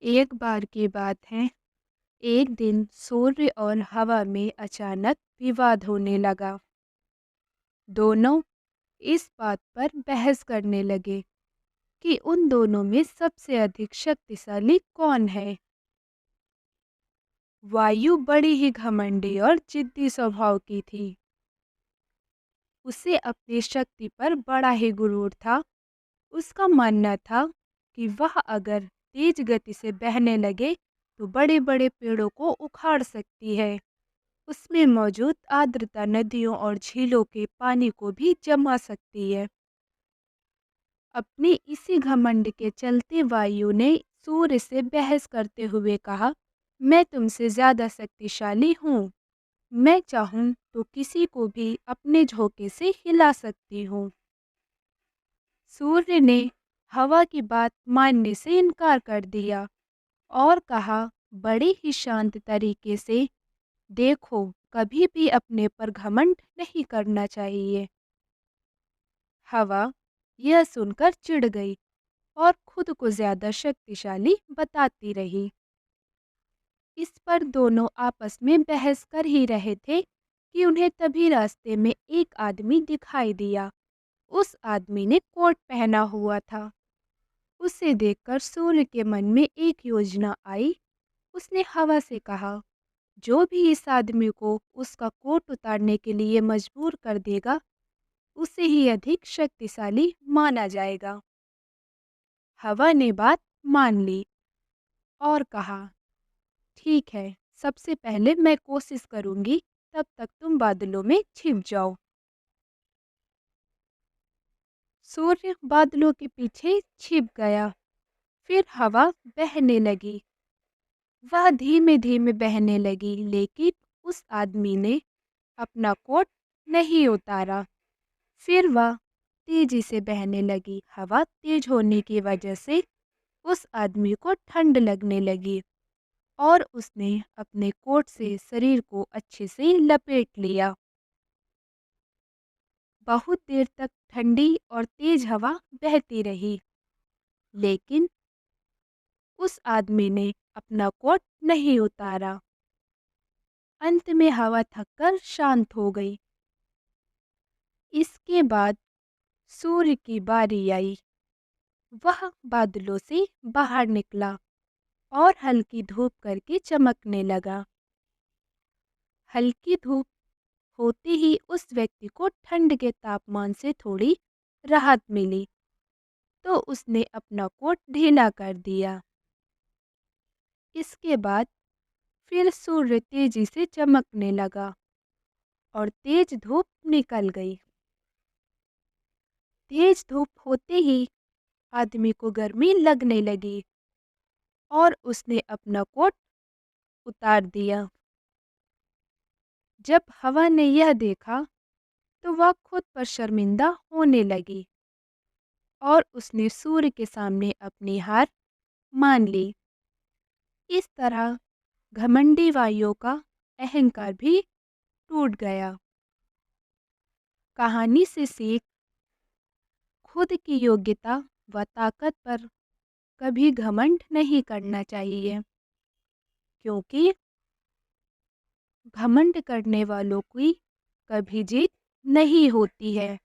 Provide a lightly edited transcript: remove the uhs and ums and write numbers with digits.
एक बार की बात है। एक दिन सूर्य और हवा में अचानक विवाद होने लगा। दोनों इस बात पर बहस करने लगे कि उन दोनों में सबसे अधिक शक्तिशाली कौन है। वायु बड़ी ही घमंडी और जिद्दी स्वभाव की थी। उसे अपनी शक्ति पर बड़ा ही गुरूर था। उसका मानना था कि वह अगर तेज गति से बहने लगे तो बड़े बड़े पेड़ों को उखाड़ सकती है। उसमें मौजूद आर्द्रता नदियों और झीलों के पानी को भी जमा सकती है। अपने इसी घमंड के चलते वायु ने सूर्य से बहस करते हुए कहा, मैं तुमसे ज्यादा शक्तिशाली हूँ। मैं चाहूँ तो किसी को भी अपने झोंके से हिला सकती हूँ। सूर्य ने हवा की बात मानने से इनकार कर दिया और कहा, बड़े ही शांत तरीके से, देखो, कभी भी अपने पर घमंड नहीं करना चाहिए। हवा यह सुनकर चिढ़ गई और खुद को ज्यादा शक्तिशाली बताती रही। इस पर दोनों आपस में बहस कर ही रहे थे कि उन्हें तभी रास्ते में एक आदमी दिखाई दिया। उस आदमी ने कोट पहना हुआ था। उसे देखकर सूर्य के मन में एक योजना आई। उसने हवा से कहा, जो भी इस आदमी को उसका कोट उतारने के लिए मजबूर कर देगा, उसे ही अधिक शक्तिशाली माना जाएगा। हवा ने बात मान ली और कहा, ठीक है, सबसे पहले मैं कोशिश करूंगी, तब तक तुम बादलों में छिप जाओ। सूर्य बादलों के पीछे छिप गया। फिर हवा बहने लगी। वह धीमे धीमे बहने लगी, लेकिन उस आदमी ने अपना कोट नहीं उतारा। फिर वह तेजी से बहने लगी। हवा तेज होने की वजह से उस आदमी को ठंड लगने लगी और उसने अपने कोट से शरीर को अच्छे से लपेट लिया। बहुत देर तक ठंडी और तेज हवा बहती रही, लेकिन उस आदमी ने अपना कोट नहीं उतारा। अंत में हवा थककर शांत हो गई। इसके बाद सूर्य की बारी आई। वह बादलों से बाहर निकला और हल्की धूप करके चमकने लगा। हल्की धूप होते ही उस व्यक्ति को ठंड के तापमान से थोड़ी राहत मिली, तो उसने अपना कोट ढीला कर दिया। इसके बाद फिर सूर्य तेजी से चमकने लगा और तेज धूप निकल गई। तेज धूप होते ही आदमी को गर्मी लगने लगी और उसने अपना कोट उतार दिया। जब हवा ने यह देखा तो वह खुद पर शर्मिंदा होने लगी और उसने सूर्य के सामने अपनी हार मान ली। इस तरह घमंडी वायु का अहंकार भी टूट गया। कहानी से सीख, खुद की योग्यता व ताकत पर कभी घमंड नहीं करना चाहिए, क्योंकि घमंड करने वालों की कभी जीत नहीं होती है।